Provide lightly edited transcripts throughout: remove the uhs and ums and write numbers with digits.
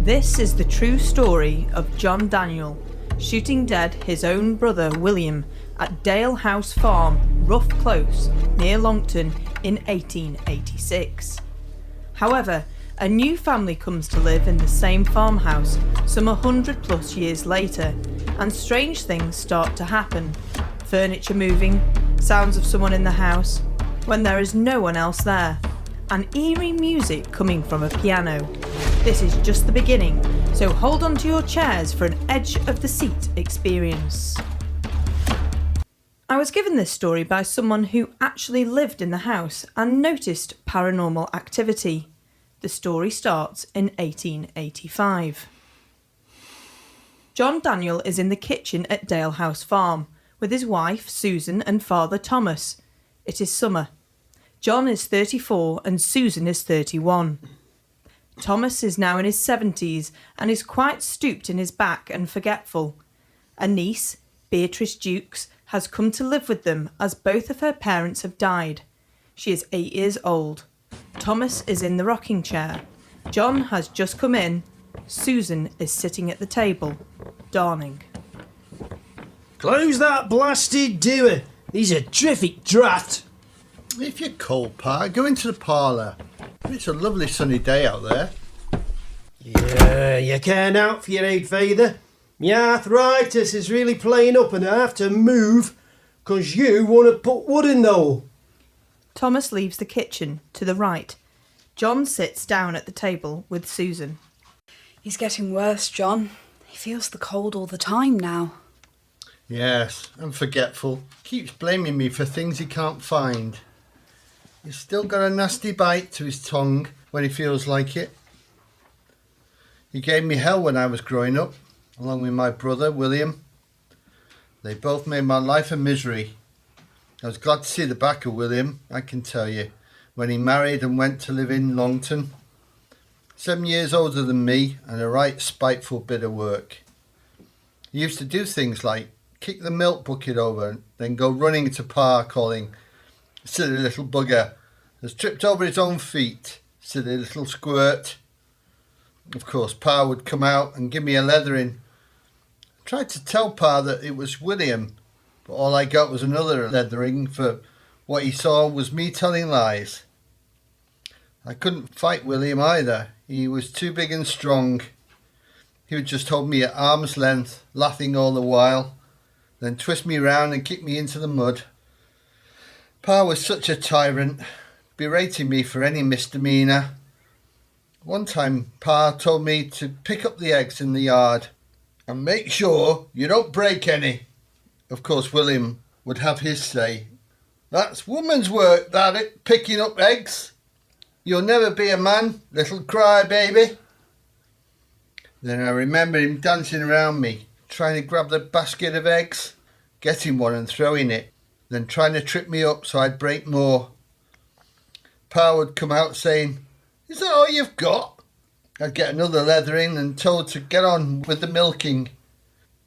This is the true story of John Daniel shooting dead his own brother William at Dale House Farm, Rough Close, near Longton in 1886. However, a new family comes to live in the same farmhouse some 100 plus years later, and strange things start to happen. Furniture moving, sounds of someone in the house when there is no one else there, and eerie music coming from a piano. This is just the beginning, so hold on to your chairs for an edge of the seat experience. I was given this story by someone who actually lived in the house and noticed paranormal activity. The story starts in 1885. John Daniel is in the kitchen at Dale House Farm with his wife Susan and father Thomas. It is summer. John is 34 and Susan is 31. Thomas is now in his 70s and is quite stooped in his back and forgetful. A niece, Beatrice Jukes, has come to live with them as both of her parents have died. She is 8 years old. Thomas is in the rocking chair. John has just come in. Susan is sitting at the table, darning. Close that blasted door. He's a terrific drat. If you're cold, Pa, go into the parlour. It's a lovely sunny day out there. Yeah, you can't out for your aid, Father. My arthritis is really playing up and I have to move 'cause you want to put wood in though. Thomas leaves the kitchen to the right. John sits down at the table with Susan. He's getting worse, John. He feels the cold all the time now. Yes, and forgetful. Keeps blaming me for things he can't find. He's still got a nasty bite to his tongue when he feels like it. He gave me hell when I was growing up, along with my brother William. They both made my life a misery. I was glad to see the back of William, I can tell you, when he married and went to live in Longton. 7 years older than me and a right spiteful bit of work. He used to do things like kick the milk bucket over and then go running to Pa calling, "Silly little bugger, has tripped over his own feet, silly little squirt." Of course, Pa would come out and give me a leathering. I tried to tell Pa that it was William, but all I got was another leathering for what he saw was me telling lies. I couldn't fight William either. He was too big and strong. He would just hold me at arm's length, laughing all the while, then twist me round and kick me into the mud. Pa was such a tyrant, berating me for any misdemeanour. One time, Pa told me to pick up the eggs in the yard and make sure you don't break any. Of course, William would have his say. "That's woman's work, that it, picking up eggs. You'll never be a man, little crybaby." Then I remember him dancing around me, trying to grab the basket of eggs, getting one and throwing it, then trying to trip me up so I'd break more. Pa would come out saying, "Is that all you've got?" I'd get another leathering and told to get on with the milking.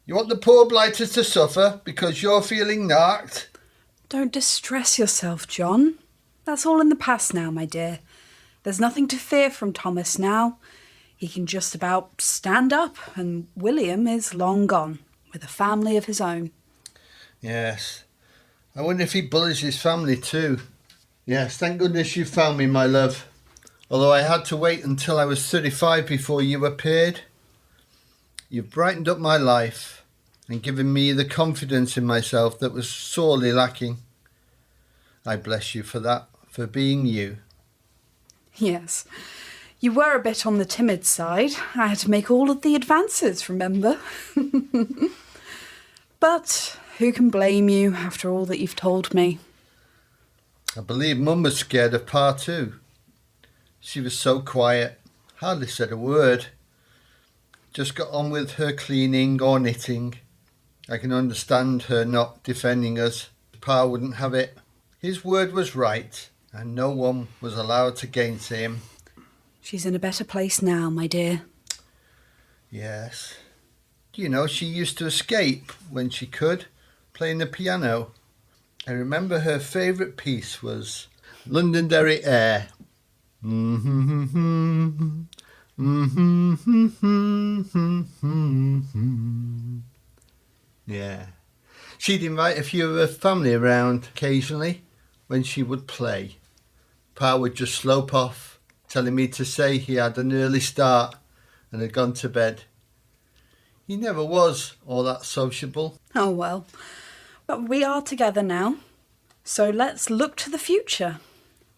"You want the poor blighters to suffer because you're feeling narked?" Don't distress yourself, John. That's all in the past now, my dear. There's nothing to fear from Thomas now. He can just about stand up, and William is long gone, with a family of his own. Yes. I wonder if he bullies his family too. Yes, thank goodness you found me, my love. Although I had to wait until I was 35 before you appeared. You've brightened up my life and given me the confidence in myself that was sorely lacking. I bless you for that, for being you. Yes, you were a bit on the timid side. I had to make all of the advances, remember? But who can blame you after all that you've told me? I believe Mum was scared of Pa too. She was so quiet, hardly said a word. Just got on with her cleaning or knitting. I can understand her not defending us. Pa wouldn't have it. His word was right, and no one was allowed to gainsay him. She's in a better place now, my dear. Yes. Do you know, she used to escape when she could, playing the piano. I remember her favourite piece was Londonderry Air. Yeah. She'd invite a few of her family around occasionally when she would play. Pa would just slope off, telling me to say he had an early start and had gone to bed. He never was all that sociable. Oh well, but we are together now, so let's look to the future.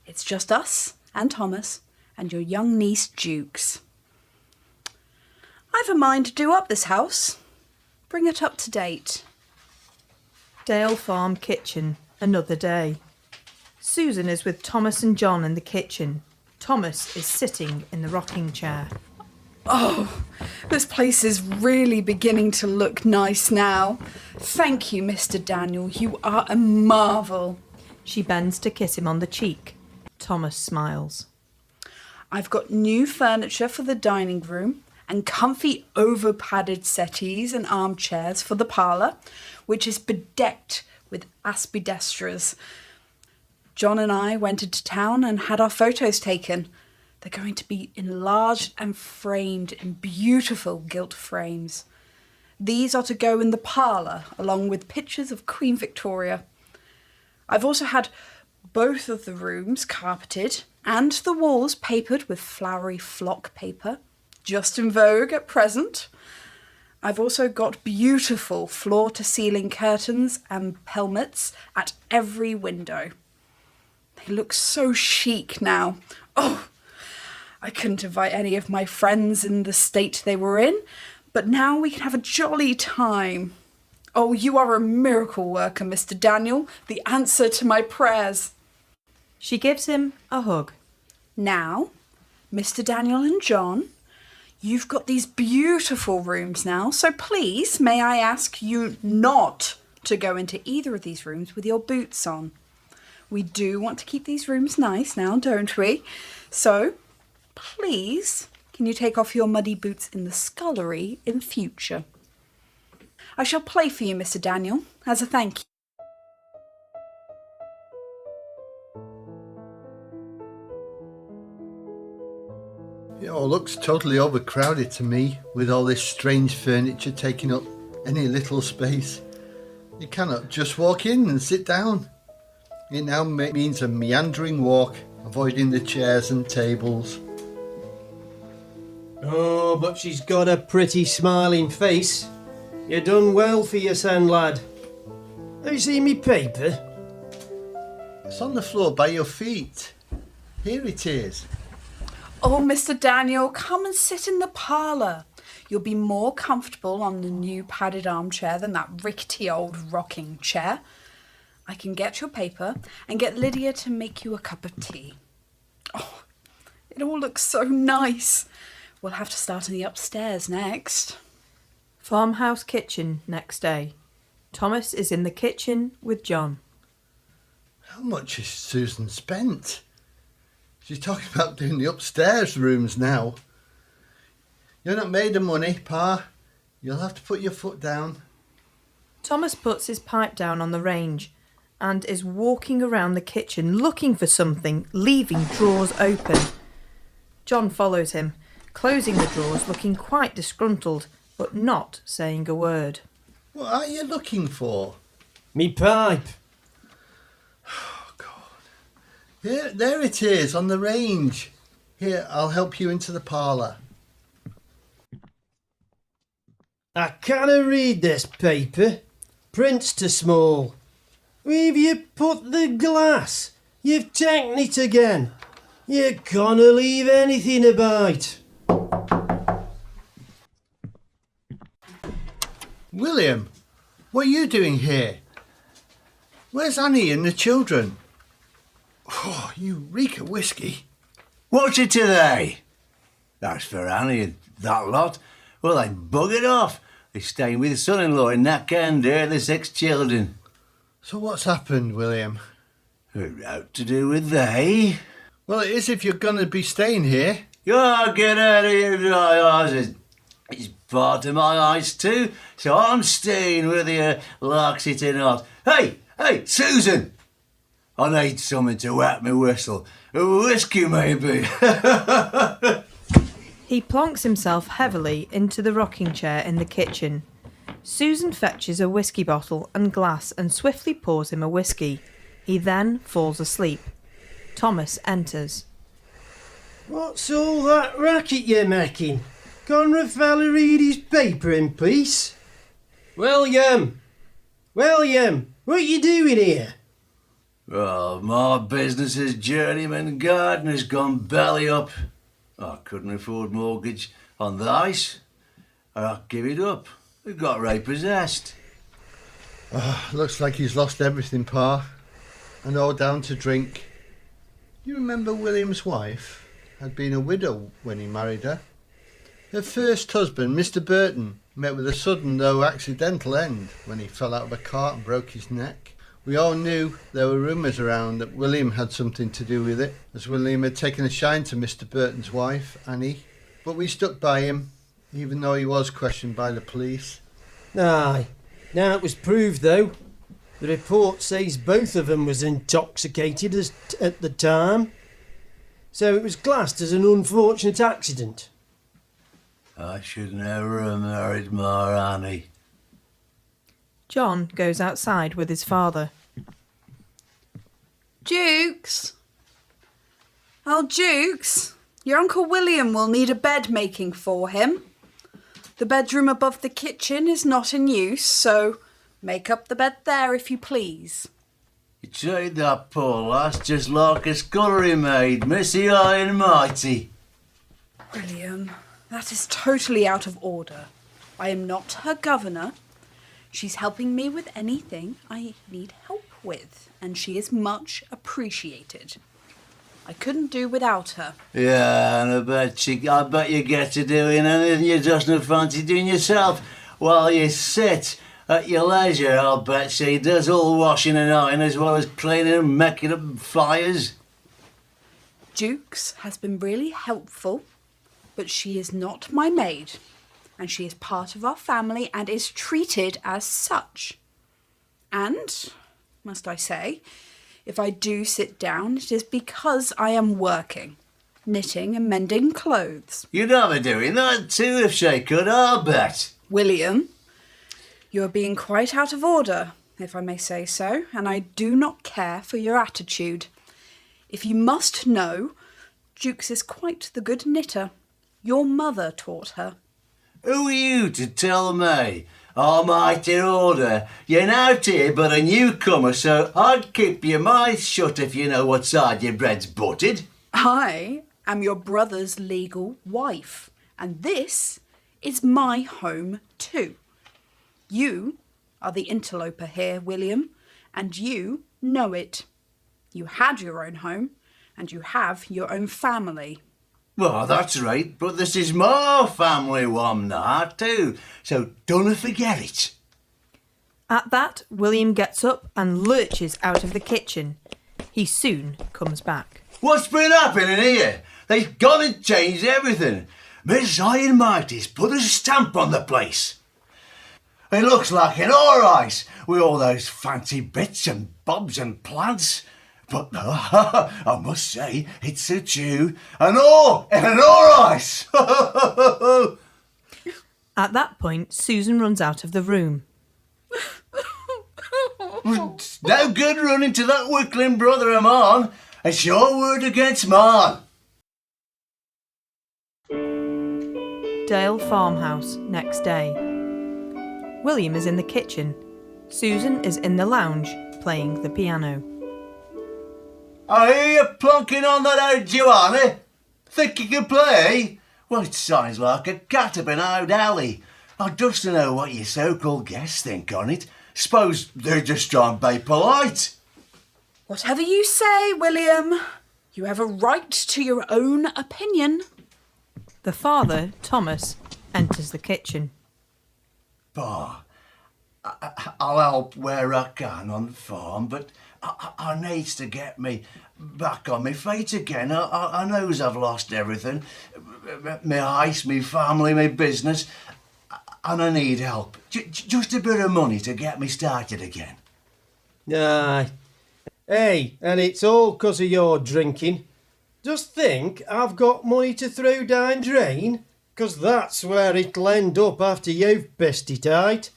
It's just us and Thomas and your young niece Jukes. I've a mind to do up this house. Bring it up to date. Dale Farm kitchen, another day. Susan is with Thomas and John in the kitchen. Thomas is sitting in the rocking chair. Oh, this place is really beginning to look nice now. Thank you, Mr. Daniel. You are a marvel. She bends to kiss him on the cheek. Thomas smiles. I've got new furniture for the dining room and comfy over-padded settees and armchairs for the parlour, which is bedecked with aspidestras. John and I went into town and had our photos taken. They're going to be enlarged and framed in beautiful gilt frames. These are to go in the parlour, along with pictures of Queen Victoria. I've also had both of the rooms carpeted and the walls papered with flowery flock paper, just in vogue at present. I've also got beautiful floor-to-ceiling curtains and pelmets at every window. They look so chic now. Oh, I couldn't invite any of my friends in the state they were in, but now we can have a jolly time. Oh, you are a miracle worker, Mr. Daniel, the answer to my prayers. She gives him a hug. Now, Mr. Daniel and John, you've got these beautiful rooms now, so please, may I ask you not to go into either of these rooms with your boots on. We do want to keep these rooms nice now, don't we? So, please, can you take off your muddy boots in the scullery in future? I shall play for you, Mr. Daniel, as a thank you. It all looks totally overcrowded to me, with all this strange furniture taking up any little space. You cannot just walk in and sit down. It now means a meandering walk, avoiding the chairs and tables. Oh, but she's got a pretty smiling face. You done well for your son, lad. Have you seen me paper? It's on the floor by your feet. Here it is. Oh, Mr. Daniel, come and sit in the parlour. You'll be more comfortable on the new padded armchair than that rickety old rocking chair. I can get your paper and get Lydia to make you a cup of tea. Oh, it all looks so nice. We'll have to start in the upstairs next. Farmhouse kitchen next day. Thomas is in the kitchen with John. How much has Susan spent? She's talking about doing the upstairs rooms now. You're not made of money, Pa. You'll have to put your foot down. Thomas puts his pipe down on the range and is walking around the kitchen looking for something, leaving drawers open. John follows him, closing the drawers, looking quite disgruntled, but not saying a word. What are you looking for? Me pipe. Oh, God. There it is, on the range. Here, I'll help you into the parlour. I canna read this paper. Print's too small. Where've you put the glass? You've taken it again. You canna leave anything about. William, what are you doing here? Where's Annie and the children? Oh, you reek of whiskey. What's it today? That's for Annie and that lot. Well, they buggered off. They're staying with son-in-law in that can there, the 6 children. So what's happened, William? Out to do with they. Well, it is if you're going to be staying here. You get out of here, dry eyes. It's part of my eyes too, so I'm staying whether you likes it or not. Hey, Susan! I need something to whack my whistle. A whiskey, maybe. He plonks himself heavily into the rocking chair in the kitchen. Susan fetches a whiskey bottle and glass and swiftly pours him a whiskey. He then falls asleep. Thomas enters. What's all that racket you're making? Can't a fella read his paper in peace? William! William! What you doing here? Oh, my business as journeyman gardener's gone belly up. I couldn't afford mortgage on the ice. I give it up. We got repossessed. Looks like he's lost everything, Pa. And all down to drink. You remember William's wife had been a widow when he married her? Her first husband, Mr. Burton, met with a sudden though accidental end when he fell out of a cart and broke his neck. We all knew there were rumours around that William had something to do with it, as William had taken a shine to Mr. Burton's wife, Annie. But we stuck by him, even though he was questioned by the police. Aye. Now it was proved though. The report says both of them was intoxicated at the time. So it was classed as an unfortunate accident. I should never have married my Annie. John goes outside with his father. Jukes! Oh, Jukes, your Uncle William will need a bed making for him. The bedroom above the kitchen is not in use, so make up the bed there if you please. You treat that poor lass just like a scullery maid, Missy High and Mighty. William, that is totally out of order. I am not her governor. She's helping me with anything I need help with, and she is much appreciated. I couldn't do without her. Yeah, and I bet you get to doing anything you just not fancy doing yourself while you sit at your leisure. I'll bet she does all washing and ironing as well as cleaning and making up fires. Jukes has been really helpful, but she is not my maid, and she is part of our family and is treated as such. And, must I say, if I do sit down, it is because I am working, knitting and mending clothes. You'd have her doing that too if she could, I'll bet. William, you are being quite out of order, if I may say so, and I do not care for your attitude. If you must know, Jukes is quite the good knitter. Your mother taught her. Who are you to tell me? Almighty order, you're not here but a newcomer, so I'd keep your mouth shut if you know what side your bread's buttered. I am your brother's legal wife, and this is my home too. You are the interloper here, William, and you know it. You had your own home, and you have your own family. Well, that's right, but this is my family one now too, so don't forget it. At that, William gets up and lurches out of the kitchen. He soon comes back. What's been happening here? They've gone and changed everything. Miss Iron Mighty's put a stamp on the place. It looks like an alright with all those fancy bits and bobs and plants. But I must say, it suits you and all in an alright. At that point, Susan runs out of the room. It's no good running to that wickling brother of mine. It's your word against mine. Dale farmhouse, next day. William is in the kitchen. Susan is in the lounge, playing the piano. I hear you plonking on that old Joanna. Think you can play? Well, it sounds like a cat up an old alley. I'd just to know what your so-called guests think on it. Suppose they're just trying to be polite. Whatever you say, William, you have a right to your own opinion. The father, Thomas, enters the kitchen. Bah, I'll help where I can on the farm, but I needs to get me back on my feet again. I knows I've lost everything. My house, my family, my business. And I need help. Just a bit of money to get me started again. Aye. Hey, and it's all 'cause of your drinking. Just think I've got money to throw down drain, 'cause that's where it'll end up after you've pissed it out.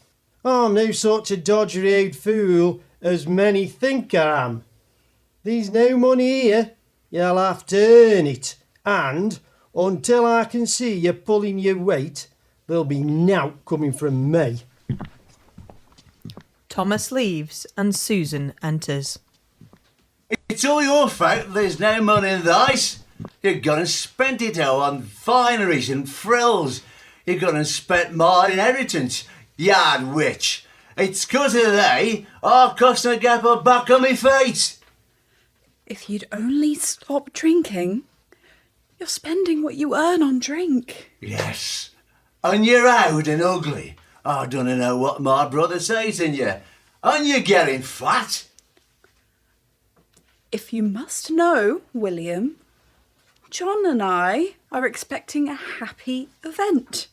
I'm no such a dodgery old fool as many think I am. There's no money here. You'll have to earn it. And until I can see you pulling your weight, there'll be nowt coming from me. Thomas leaves and Susan enters. It's all your fault there's no money in this. You've gone and spent it all on fineries and frills. You've gone and spent my inheritance, yard witch. It's 'cause of they I cost a gap of back on me feet. If you'd only stop drinking, you're spending what you earn on drink. Yes, and you're old and ugly. I don't know what my brother says in you. And you're getting fat. If you must know, William, John and I are expecting a happy event.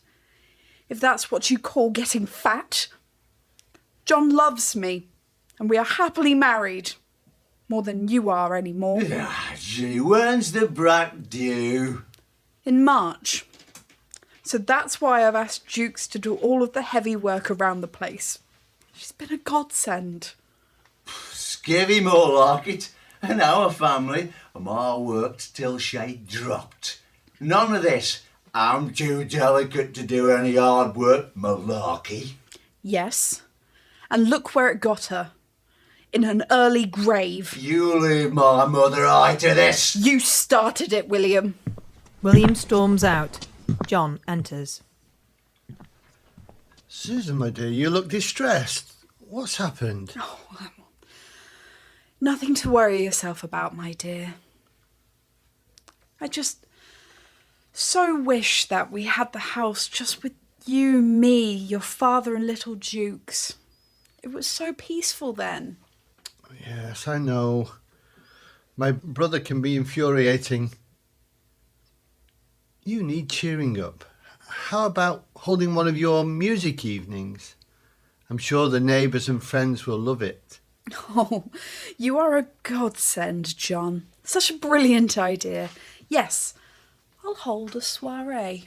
If that's what you call getting fat. John loves me, and we are happily married. More than you are anymore. Ah, gee, when's the brat due? In March. So that's why I've asked Jukes to do all of the heavy work around the place. She's been a godsend. Skivvy more like it. And our family, I worked till she dropped. None of this. I'm too delicate to do any hard work, malarkey. Yes. And look where it got her. In an early grave. You leave my mother eye to this. You started it, William. William storms out. John enters. Susan, my dear, you look distressed. What's happened? Nothing to worry yourself about, my dear. I just so wish that we had the house just with you, me, your father and little Jukes. It was so peaceful then. Yes, I know. My brother can be infuriating. You need cheering up. How about holding one of your music evenings? I'm sure the neighbours and friends will love it. Oh, you are a godsend, John. Such a brilliant idea. Yes, I'll hold a soiree.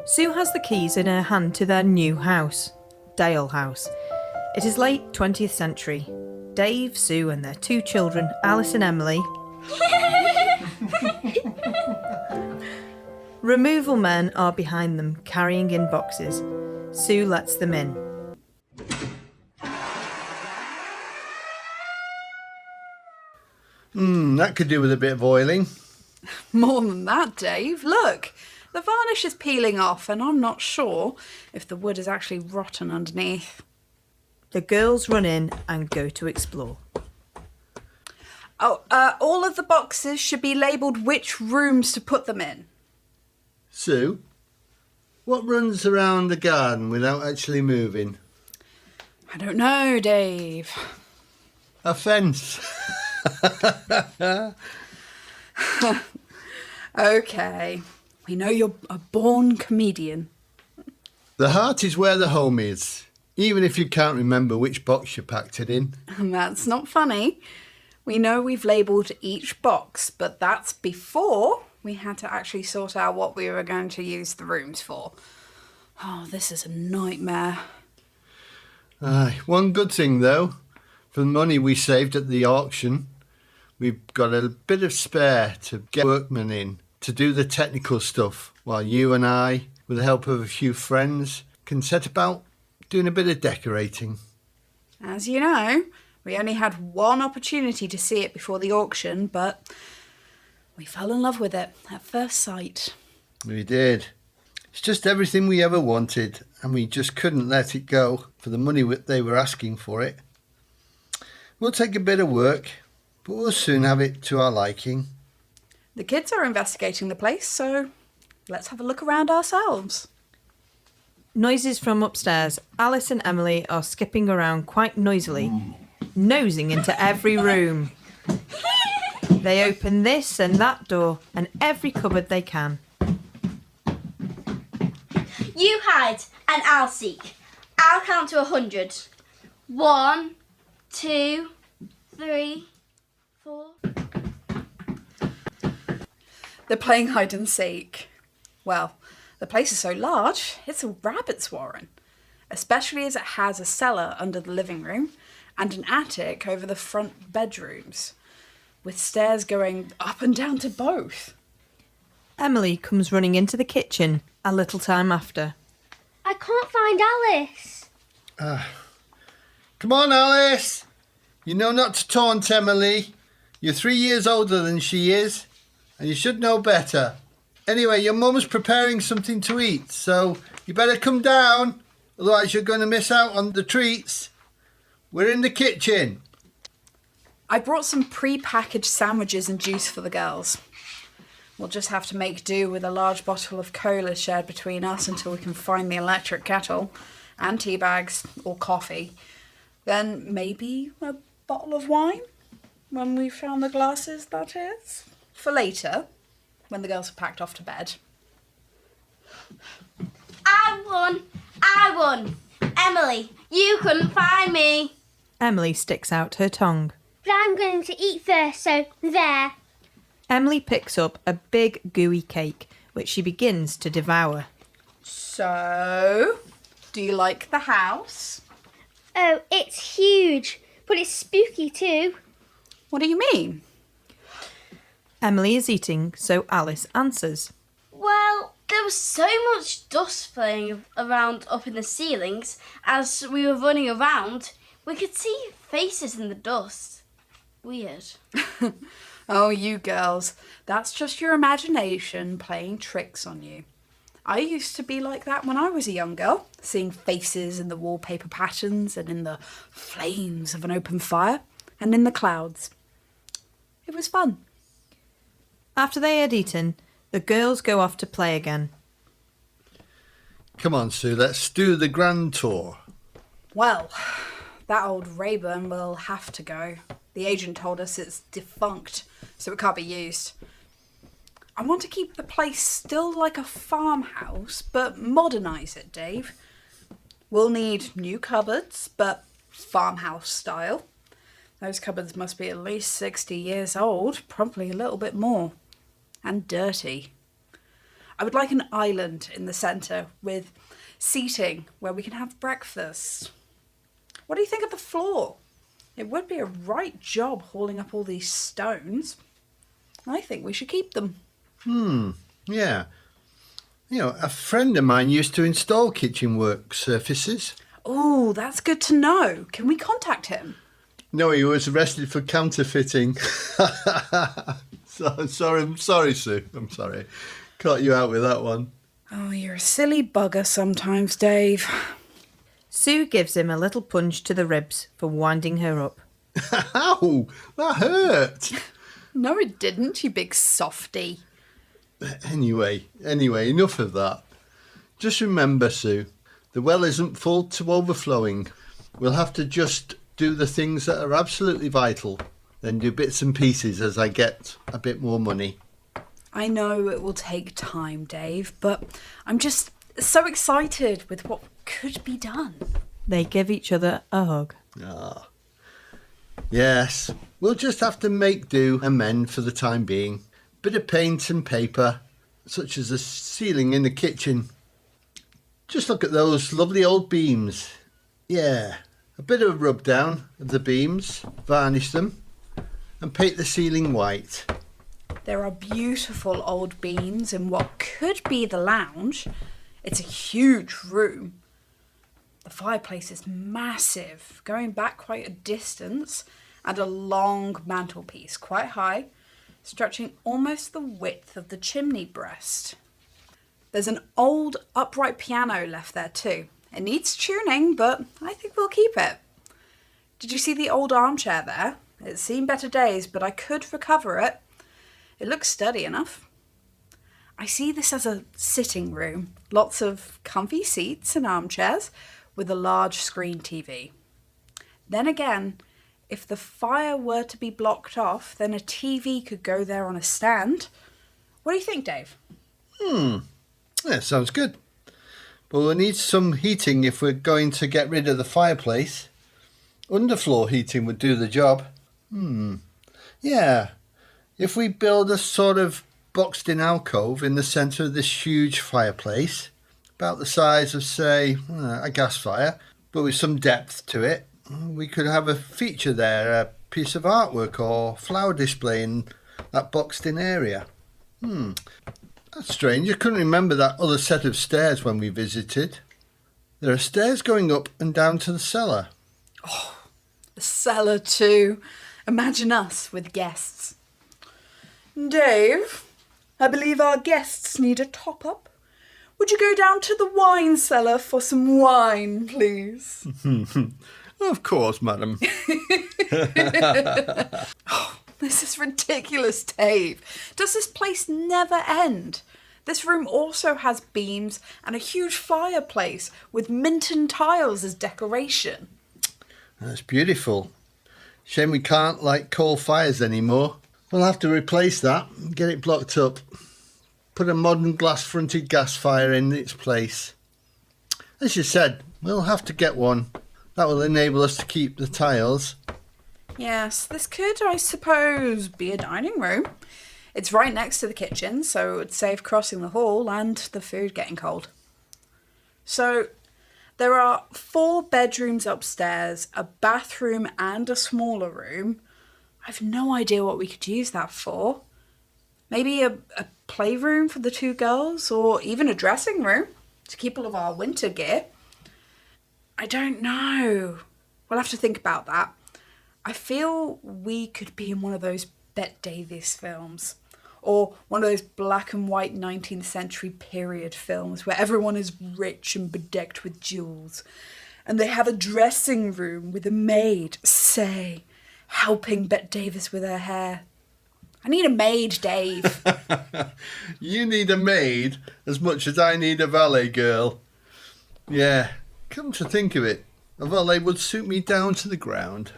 Sue has the keys in her hand to their new house, Dale House. It is late 20th century. Dave, Sue and their two children, Alice and Emily, removal men are behind them, carrying in boxes. Sue lets them in. That could do with a bit of oiling. More than that, Dave. Look, the varnish is peeling off and I'm not sure if the wood is actually rotten underneath. The girls run in and go to explore. Oh, all of the boxes should be labelled which rooms to put them in. Sue, what runs around the garden without actually moving? I don't know, Dave. A fence. Okay, we know you're a born comedian. The heart is where the home is, even if you can't remember which box you packed it in. And that's not funny. We know we've labelled each box, but that's before we had to actually sort out what we were going to use the rooms for. Oh, this is a nightmare. Aye, one good thing though, for the money we saved at the auction, we've got a bit of spare to get workmen in to do the technical stuff, while you and I, with the help of a few friends, can set about doing a bit of decorating. As you know, we only had one opportunity to see it before the auction, but we fell in love with it at first sight. We did. It's just everything we ever wanted, and we just couldn't let it go for the money they were asking for it. We'll take a bit of work, but we'll soon have it to our liking. The kids are investigating the place, so let's have a look around ourselves. Noises from upstairs. Alice and Emily are skipping around quite noisily, nosing into every room. They open this and that door and every cupboard they can. You hide and I'll seek. I'll count to 100. 1, 2, 3, 4. They're playing hide and seek. Well, the place is so large, it's a rabbit's warren. Especially as it has a cellar under the living room and an attic over the front bedrooms, with stairs going up and down to both. Emily comes running into the kitchen a little time after. I can't find Alice. Come on, Alice. You know not to taunt Emily. You're 3 years older than she is, and you should know better. Anyway, your mum's preparing something to eat, so you better come down, otherwise you're going to miss out on the treats. We're in the kitchen. I brought some pre-packaged sandwiches and juice for the girls. We'll just have to make do with a large bottle of cola shared between us until we can find the electric kettle and tea bags or coffee. Then maybe a bottle of wine, when we've found the glasses, that is. For later, when the girls have packed off to bed. I won. Emily, you couldn't find me. Emily sticks out her tongue. But I'm going to eat first, so there. Emily picks up a big gooey cake, which she begins to devour. So, do you like the house? Oh, it's huge, but it's spooky too. What do you mean? Emily is eating, so Alice answers. Well, there was so much dust flying around up in the ceilings. As we were running around, we could see faces in the dust. Weird. Oh, you girls, that's just your imagination playing tricks on you. I used to be like that when I was a young girl, seeing faces in the wallpaper patterns and in the flames of an open fire and in the clouds. It was fun. After they had eaten, the girls go off to play again. Come on, Sue, let's do the grand tour. Well, that old Rayburn will have to go. The agent told us it's defunct, so it can't be used. I want to keep the place still like a farmhouse, but modernise it, Dave. We'll need new cupboards, but farmhouse style. Those cupboards must be at least 60 years old, probably a little bit more. And dirty. I would like an island in the centre with seating where we can have breakfast. What do you think of the floor? It would be a right job hauling up all these stones. I think we should keep them. Yeah. You know, a friend of mine used to install kitchen work surfaces. Oh, that's good to know. Can we contact him? No, he was arrested for counterfeiting. I'm sorry, Sue. I'm sorry. Caught you out with that one. Oh, you're a silly bugger sometimes, Dave. Sue gives him a little punch to the ribs for winding her up. Ow! That hurt! No, it didn't, you big softy. Anyway, enough of that. Just remember, Sue, the well isn't full to overflowing. We'll have to just do the things that are absolutely vital, then do bits and pieces as I get a bit more money. I know it will take time, Dave, but I'm just so excited with what could be done. They give each other a hug. Ah. Yes, we'll just have to make do and mend for the time being. Bit of paint and paper, such as the ceiling in the kitchen. Just look at those lovely old beams. Yeah, a bit of a rub down of the beams, varnish them, and paint the ceiling white. There are beautiful old beams in what could be the lounge. It's a huge room. The fireplace is massive, going back quite a distance, and a long mantelpiece, quite high, stretching almost the width of the chimney breast. There's an old upright piano left there too. It needs tuning, but I think we'll keep it. Did you see the old armchair there? It's seen better days, but I could recover it. It looks sturdy enough. I see this as a sitting room. Lots of comfy seats and armchairs with a large screen TV. Then again, if the fire were to be blocked off, then a TV could go there on a stand. What do you think, Dave? Yeah, sounds good. But we'll need some heating if we're going to get rid of the fireplace. Underfloor heating would do the job. Yeah. If we build a sort of boxed-in alcove in the centre of this huge fireplace, about the size of, say, a gas fire, but with some depth to it. We could have a feature there, a piece of artwork or flower display in that boxed-in area. That's strange. I couldn't remember that other set of stairs when we visited. There are stairs going up and down to the cellar. The cellar too. Imagine us with guests. Dave, I believe our guests need a top-up. Would you go down to the wine cellar for some wine, please? Of course, madam. This is ridiculous, Dave. Does this place never end? This room also has beams and a huge fireplace with Minton tiles as decoration. That's beautiful. Shame we can't light coal fires anymore. We'll have to replace that and get it blocked up. Put a modern glass-fronted gas fire in its place. As you said, we'll have to get one. That will enable us to keep the tiles. Yes, this could, I suppose, be a dining room. It's right next to the kitchen, so it would save crossing the hall and the food getting cold. So, there are 4 bedrooms upstairs, a bathroom and a smaller room. I've no idea what we could use that for. Maybe a playroom for the 2 girls, or even a dressing room to keep all of our winter gear. I don't know. We'll have to think about that. I feel we could be in one of those Bette Davis films, or one of those black and white 19th century period films where everyone is rich and bedecked with jewels, and they have a dressing room with a maid, say, helping Bette Davis with her hair. I need a maid, Dave. You need a maid as much as I need a valet girl. Yeah, come to think of it, a valet would suit me down to the ground.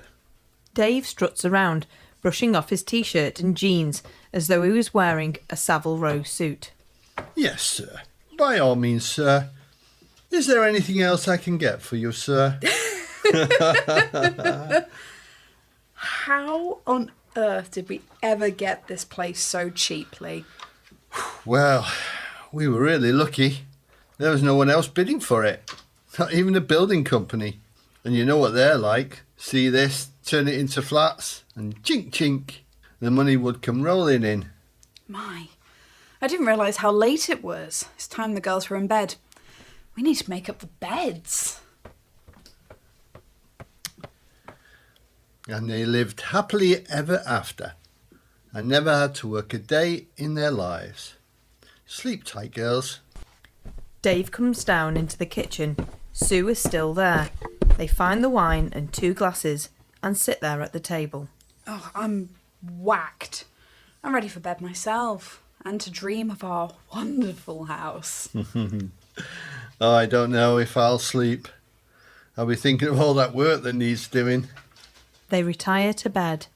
Dave struts around, brushing off his t-shirt and jeans as though he was wearing a Savile Row suit. Yes, sir. By all means, sir. Is there anything else I can get for you, sir? How on earth did we ever get this place so cheaply? Well, we were really lucky. There was no one else bidding for it. Not even a building company. And you know what they're like. See this, turn it into flats, and chink chink, the money would come rolling in. My, I didn't realise how late it was. It's time the girls were in bed. We need to make up the beds. And they lived happily ever after, and never had to work a day in their lives. Sleep tight, girls. Dave comes down into the kitchen. Sue is still there. They find the wine and 2 glasses and sit there at the table. Oh, I'm whacked. I'm ready for bed myself and to dream of our wonderful house. Oh, I don't know if I'll sleep. I'll be thinking of all that work that needs doing. They retire to bed.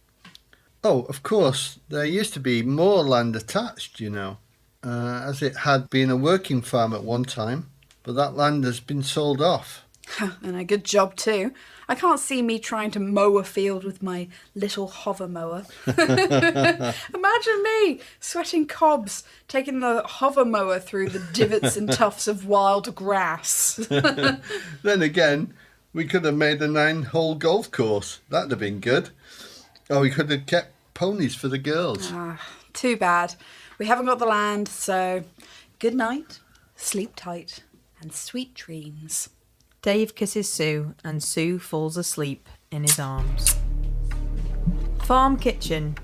Oh, of course, there used to be more land attached, you know, as it had been a working farm at one time, but that land has been sold off. And a good job too. I can't see me trying to mow a field with my little hover mower. Imagine me sweating cobs, taking the hover mower through the divots and tufts of wild grass. Then again, we could have made a 9-hole golf course. That'd have been good. Or we could have kept ponies for the girls. Too bad. We haven't got the land, so good night, sleep tight, and sweet dreams. Dave kisses Sue and Sue falls asleep in his arms. Farm kitchen.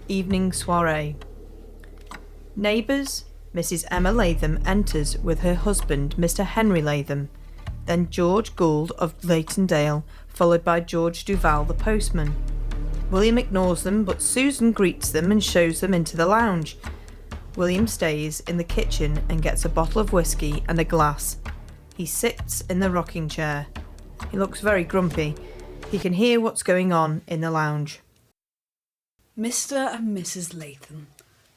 Evening soiree. Neighbours. Mrs. Emma Latham enters with her husband, Mr. Henry Latham. Then George Gould of Leightondale, followed by George Duval, the postman. William ignores them, but Susan greets them and shows them into the lounge. William stays in the kitchen and gets a bottle of whiskey and a glass. He sits in the rocking chair. He looks very grumpy. He can hear what's going on in the lounge. Mr. and Mrs. Latham,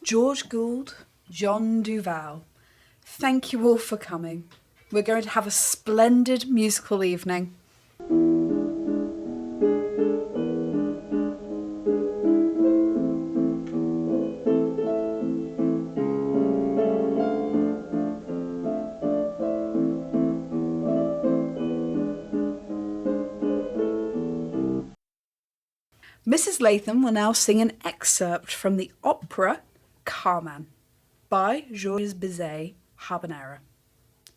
George Gould, John Duval, thank you all for coming. We're going to have a splendid musical evening. Mrs. Latham will now sing an excerpt from the opera Carmen by Georges Bizet, Habanera.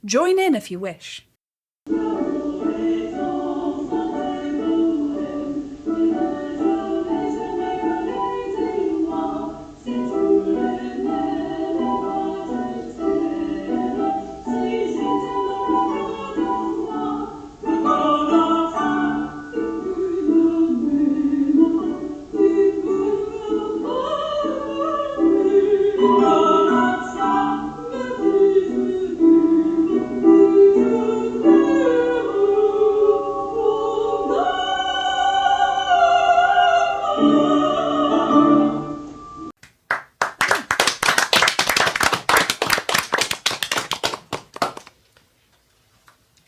Join in if you wish.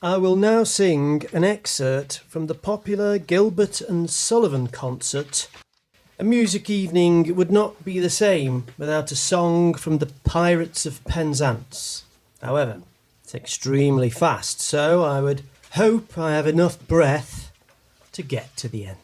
I will now sing an excerpt from the popular Gilbert and Sullivan concert. A music evening would not be the same without a song from the Pirates of Penzance. However, it's extremely fast, so I would hope I have enough breath to get to the end.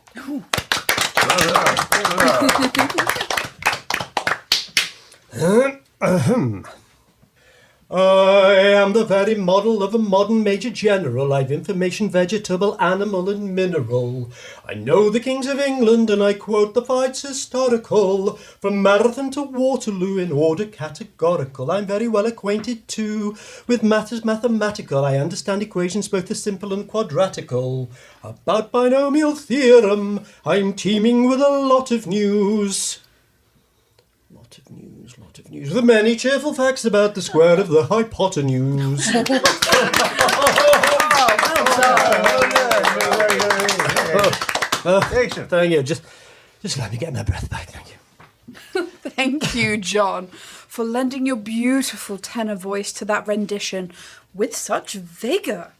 I am the very model of a modern major general. I've information, vegetable, animal and mineral. I know the kings of England and I quote the fights historical. From Marathon to Waterloo in order categorical. I'm very well acquainted too with matters mathematical. I understand equations both the simple and quadratical. About binomial theorem, I'm teeming with a lot of news. Lot of news. The many cheerful facts about the square of the hypotenuse. Thank you. Just let me get my breath back. Thank you. Thank you, John, for lending your beautiful tenor voice to that rendition with such vigour.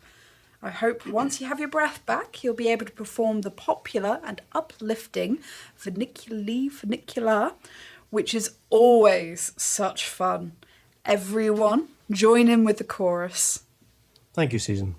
I hope once you have your breath back, you'll be able to perform the popular and uplifting Funicular, which is always such fun. Everyone, join in with the chorus. Thank you, Susan.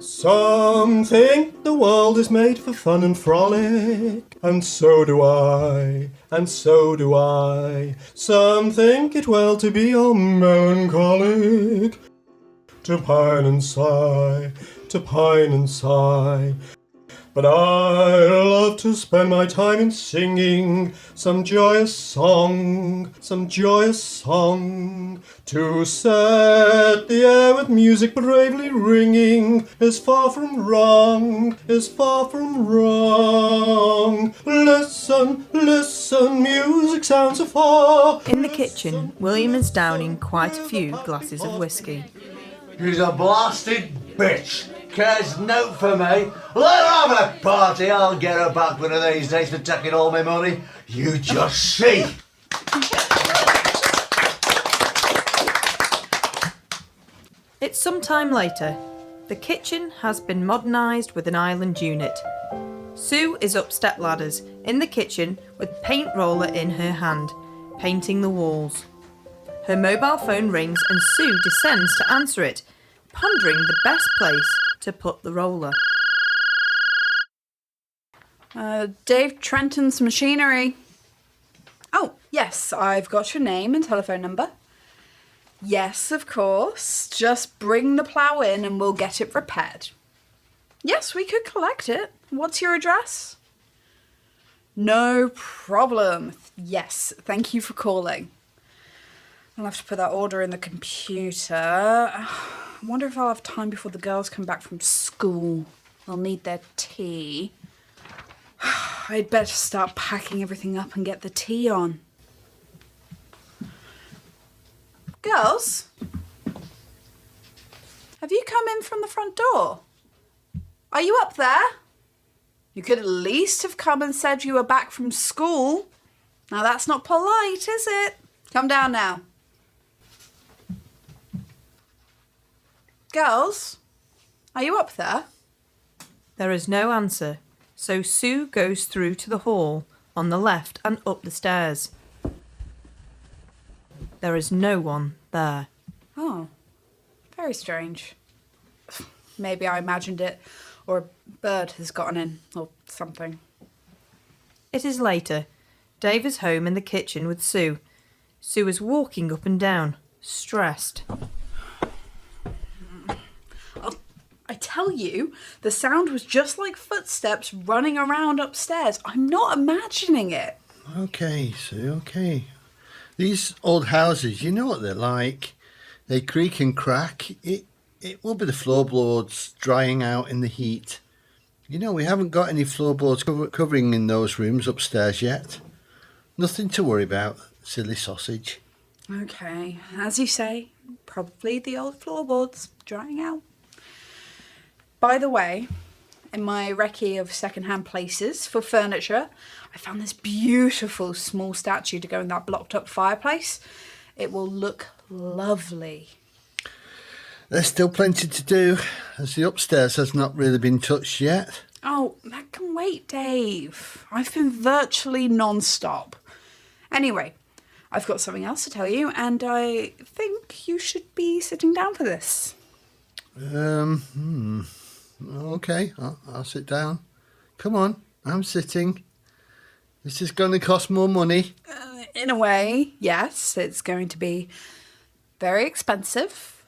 Some think the world is made for fun and frolic, and so do I, and so do I. Some think it well to be all melancholic, to pine and sigh, to pine and sigh. But I love to spend my time in singing some joyous song, to set the air with music bravely ringing is far from wrong, is far from wrong. Listen, listen, music sounds afar. In the kitchen, William is downing quite a few glasses of whiskey. She's a blasted bitch. Cares no for me. Let her have a party. I'll get her back one of these days for taking all my money. You just see. It's some time later. The kitchen has been modernised with an island unit. Sue is up step ladders in the kitchen with paint roller in her hand, painting the walls. Her mobile phone rings and Sue descends to answer it, pondering the best place to put the roller. Dave Trenton's Machinery. Oh, yes, I've got your name and telephone number. Yes, of course. Just bring the plough in and we'll get it repaired. Yes, we could collect it. What's your address? No problem. Yes, thank you for calling. I'll have to put that order in the computer. I wonder if I'll have time before the girls come back from school. They'll need their tea. I'd better start packing everything up and get the tea on. Girls? Have you come in from the front door? Are you up there? You could at least have come and said you were back from school. Now that's not polite, is it? Come down now. Girls, are you up there? There is no answer, so Sue goes through to the hall on the left and up the stairs. There is no one there. Oh, very strange. Maybe I imagined it, or a bird has gotten in, or something. It is later. Dave is home in the kitchen with Sue. Sue is walking up and down, stressed. I tell you, the sound was just like footsteps running around upstairs. I'm not imagining it. Okay, Sue, okay. These old houses, you know what they're like. They creak and crack. It will be the floorboards drying out in the heat. You know, we haven't got any floorboards covering in those rooms upstairs yet. Nothing to worry about, silly sausage. Okay, as you say, probably the old floorboards drying out. By the way, in my recce of second-hand places for furniture, I found this beautiful small statue to go in that blocked-up fireplace. It will look lovely. There's still plenty to do, as the upstairs has not really been touched yet. Oh, that can wait, Dave. I've been virtually non-stop. Anyway, I've got something else to tell you, and I think you should be sitting down for this. Okay, I'll sit down. Come on, I'm sitting. This is going to cost more money. In a way, yes, it's going to be very expensive,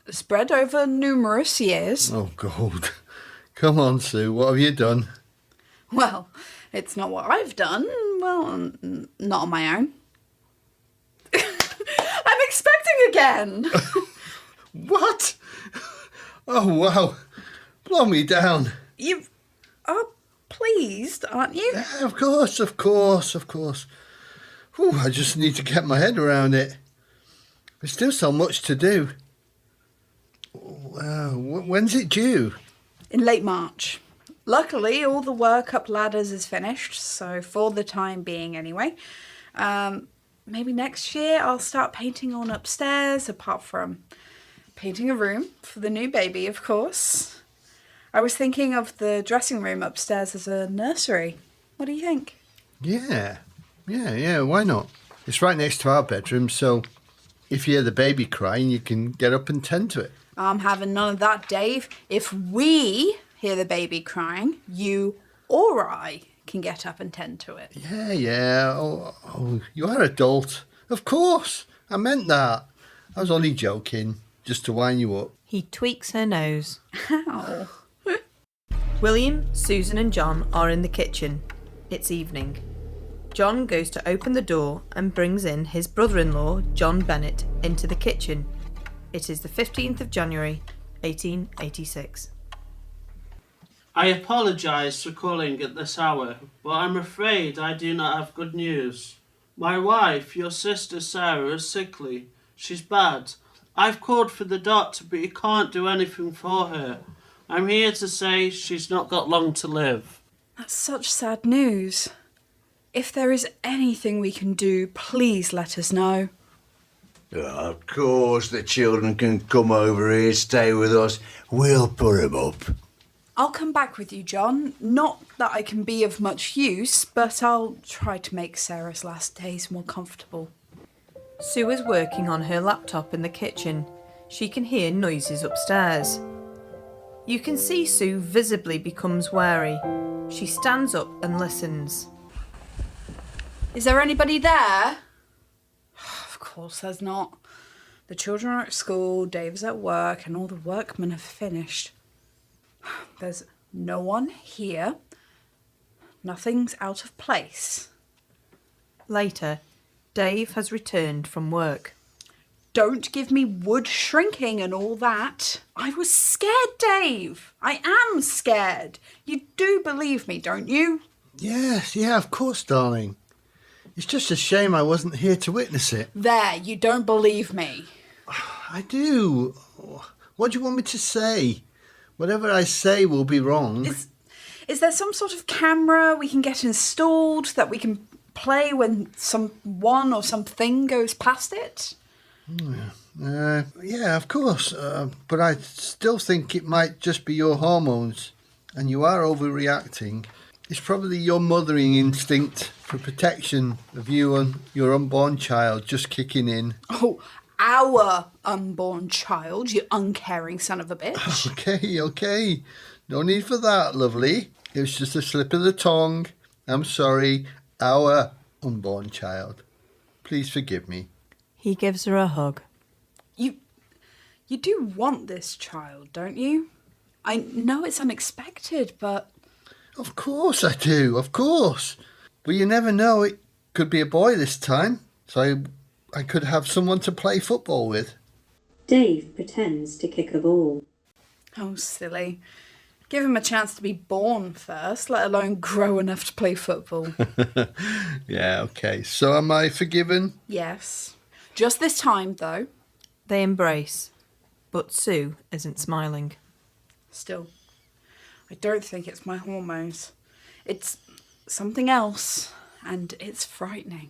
spread over numerous years. Oh, God. Come on, Sue, what have you done? Well, it's not what I've done. Well, not on my own. I'm expecting again. What? Oh, wow. Blow me down. You are pleased, aren't you? Yeah, of course. Whew, I just need to get my head around it. There's still so much to do. When's it due? In late March. Luckily, all the work up ladders is finished, so for the time being anyway. Maybe next year I'll start painting on upstairs, apart from painting a room for the new baby, of course. I was thinking of the dressing room upstairs as a nursery. What do you think? Yeah, why not? It's right next to our bedroom, so if you hear the baby crying, you can get up and tend to it. I'm having none of that, Dave. If we hear the baby crying, you or I can get up and tend to it. Yeah. Oh, you are adult. Of course. I meant that. I was only joking, just to wind you up. He tweaks her nose. Ow. William, Susan and John are in the kitchen. It's evening. John goes to open the door and brings in his brother-in-law, John Bennett, into the kitchen. It is the 15th of January, 1886. I apologise for calling at this hour, but I'm afraid I do not have good news. My wife, your sister Sarah, is sickly. She's bad. I've called for the doctor, but he can't do anything for her. I'm here to say she's not got long to live. That's such sad news. If there is anything we can do, please let us know. Of course, the children can come over here, stay with us. We'll put 'em up. I'll come back with you, John. Not that I can be of much use, but I'll try to make Sarah's last days more comfortable. Sue is working on her laptop in the kitchen. She can hear noises upstairs. You can see Sue visibly becomes wary. She stands up and listens. Is there anybody there? Of course there's not. The children are at school, Dave's at work, and all the workmen have finished. There's no one here. Nothing's out of place. Later, Dave has returned from work. Don't give me wood shrinking and all that. I was scared, Dave. I am scared. You do believe me, don't you? Yes, of course, darling. It's just a shame I wasn't here to witness it. There, you don't believe me. I do. What do you want me to say? Whatever I say will be wrong. Is there some sort of camera we can get installed that we can play when someone or something goes past it? Yeah, of course. But I still think it might just be your hormones, and you are overreacting. It's probably your mothering instinct for protection of you and your unborn child just kicking in. Oh, our unborn child, you uncaring son of a bitch. Okay. No need for that, lovely. It was just a slip of the tongue. I'm sorry. Our unborn child. Please forgive me. He gives her a hug. You do want this child, don't you? I know it's unexpected, but... Of course I do, of course. But you never know, it could be a boy this time. So I could have someone to play football with. Dave pretends to kick a ball. Oh, silly. Give him a chance to be born first, let alone grow enough to play football. Yeah, okay. So am I forgiven? Yes. Just this time, though. They embrace, but Sue isn't smiling. Still, I don't think it's my hormones. It's something else, and it's frightening.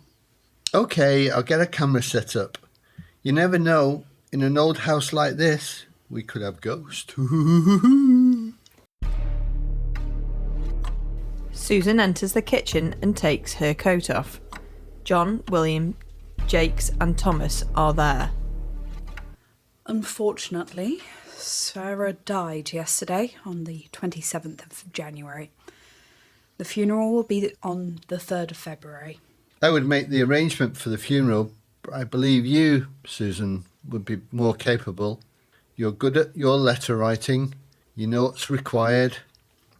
Okay, I'll get a camera set up. You never know, in an old house like this, we could have ghosts. Susan enters the kitchen and takes her coat off. John, William, Jakes and Thomas are there. Unfortunately, Sarah died yesterday on the 27th of January. The funeral will be on the 3rd of February. I would make the arrangement for the funeral, but I believe you, Susan, would be more capable. You're good at your letter writing. You know what's required.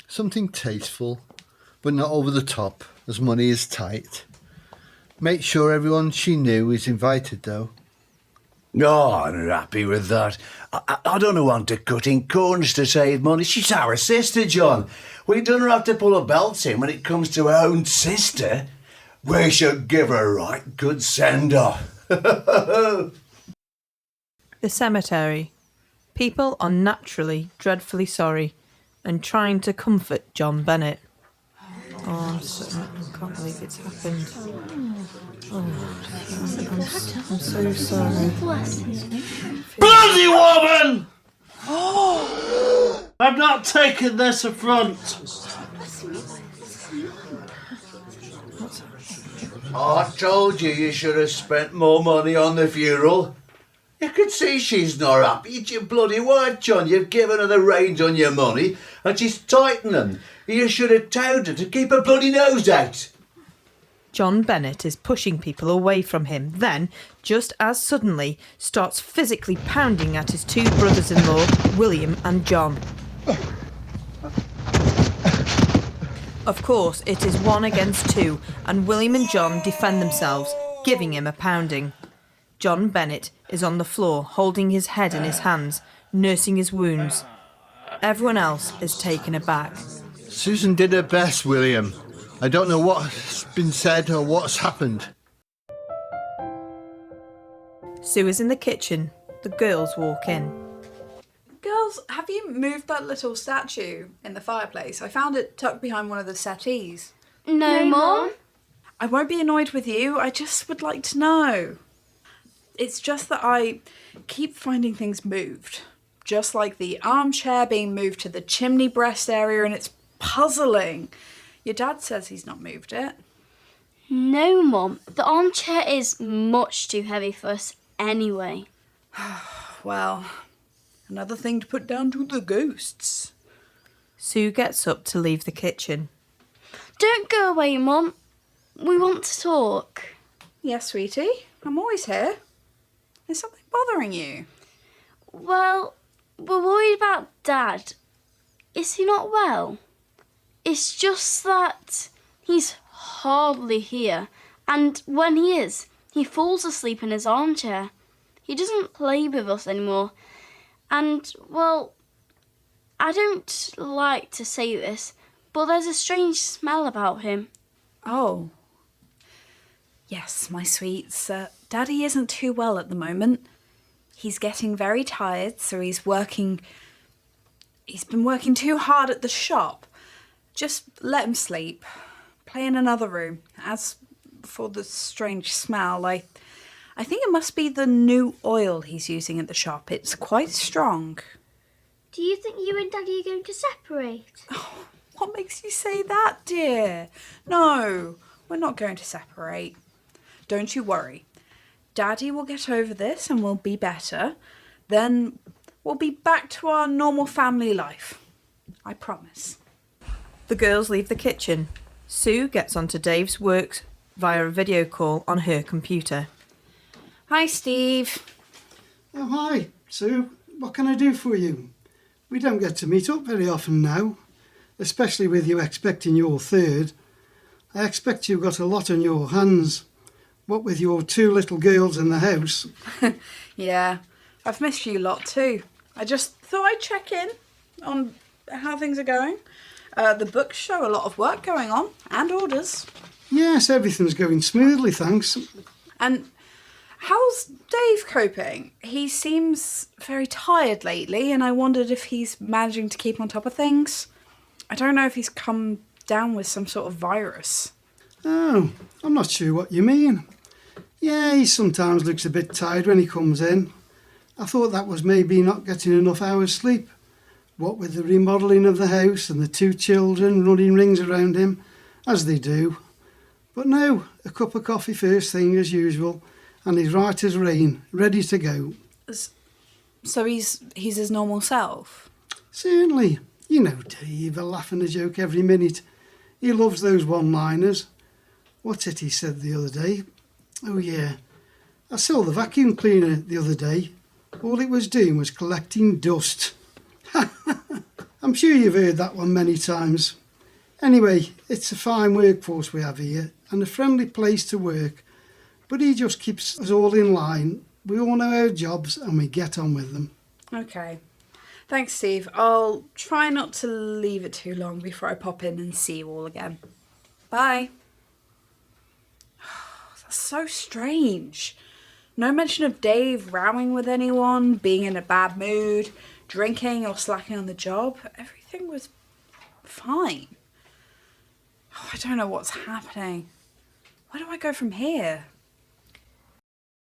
Something tasteful, but not over the top, as money is tight. Make sure everyone she knew is invited, though. No, I'm not happy with that. I don't want to cutting corners to save money. She's our sister, John. We don't have to pull our belts in when it comes to our own sister. We should give her a right good send-off. The cemetery. People are naturally dreadfully sorry and trying to comfort John Bennett. Oh, I can't believe it's happened. I'm so sorry. Bloody woman! I'm not taking this affront. I told you should have spent more money on the funeral. You can see she's not happy. It's your bloody wife, John. You've given her the reins on your money and she's tightening. You should have told her to keep her bloody nose out. John Bennett is pushing people away from him, then, just as suddenly, starts physically pounding at his two brothers-in-law, William and John. Of course, it is 1 against 2, and William and John defend themselves, giving him a pounding. John Bennett is on the floor, holding his head in his hands, nursing his wounds. Everyone else is taken aback. Susan did her best, William. I don't know what's been said or what's happened. Sue is in the kitchen. The girls walk in. Girls, have you moved that little statue in the fireplace? I found it tucked behind one of the settees. No, Mum. I won't be annoyed with you. I just would like to know. It's just that I keep finding things moved. Just like the armchair being moved to the chimney breast area, and it's puzzling. Your dad says he's not moved it. No, Mum. The armchair is much too heavy for us anyway. Well, another thing to put down to the ghosts. Sue gets up to leave the kitchen. Don't go away, Mum. We want to talk. Yes, sweetie. I'm always here. Is something bothering you? Well, we're worried about Dad. Is he not well? It's just that he's hardly here, and when he is, he falls asleep in his armchair. He doesn't play with us anymore, and, well, I don't like to say this, but there's a strange smell about him. Oh. Yes, my sweets. Daddy isn't too well at the moment. He's getting very tired, so he's been working too hard at the shop. Just let him sleep. Play in another room. As for the strange smell, I think it must be the new oil he's using at the shop. It's quite strong. Do you think you and Daddy are going to separate? What makes you say that, dear? No, we're not going to separate. Don't you worry. Daddy will get over this and we'll be better. Then we'll be back to our normal family life. I promise. The girls leave the kitchen. Sue gets onto Dave's work via a video call on her computer. Hi, Steve. Oh, hi, Sue. What can I do for you? We don't get to meet up very often now, especially with you expecting your third. I expect you've got a lot on your hands. What with your 2 little girls in the house. Yeah, I've missed you a lot too. I just thought I'd check in on how things are going. The books show a lot of work going on and orders. Yes, everything's going smoothly, thanks. And how's Dave coping? He seems very tired lately, and I wondered if he's managing to keep on top of things. I don't know if he's come down with some sort of virus. Oh, I'm not sure what you mean. Yeah, he sometimes looks a bit tired when he comes in. I thought that was maybe not getting enough hours sleep. What with the remodelling of the house and the 2 children running rings around him, as they do. But no, a cup of coffee first thing as usual, and he's right as rain, ready to go. So he's his normal self? Certainly. You know Dave, a laugh and a joke every minute. He loves those one-liners. What's it he said the other day? Oh yeah, I saw the vacuum cleaner the other day. All it was doing was collecting dust. I'm sure you've heard that one many times. Anyway, it's a fine workforce we have here and a friendly place to work. But he just keeps us all in line. We all know our jobs and we get on with them. Okay. Thanks, Steve. I'll try not to leave it too long before I pop in and see you all again. Bye. That's so strange. No mention of Dave rowing with anyone, being in a bad mood, drinking or slacking on the job. Everything was fine. I don't know what's happening. Where do I go from here?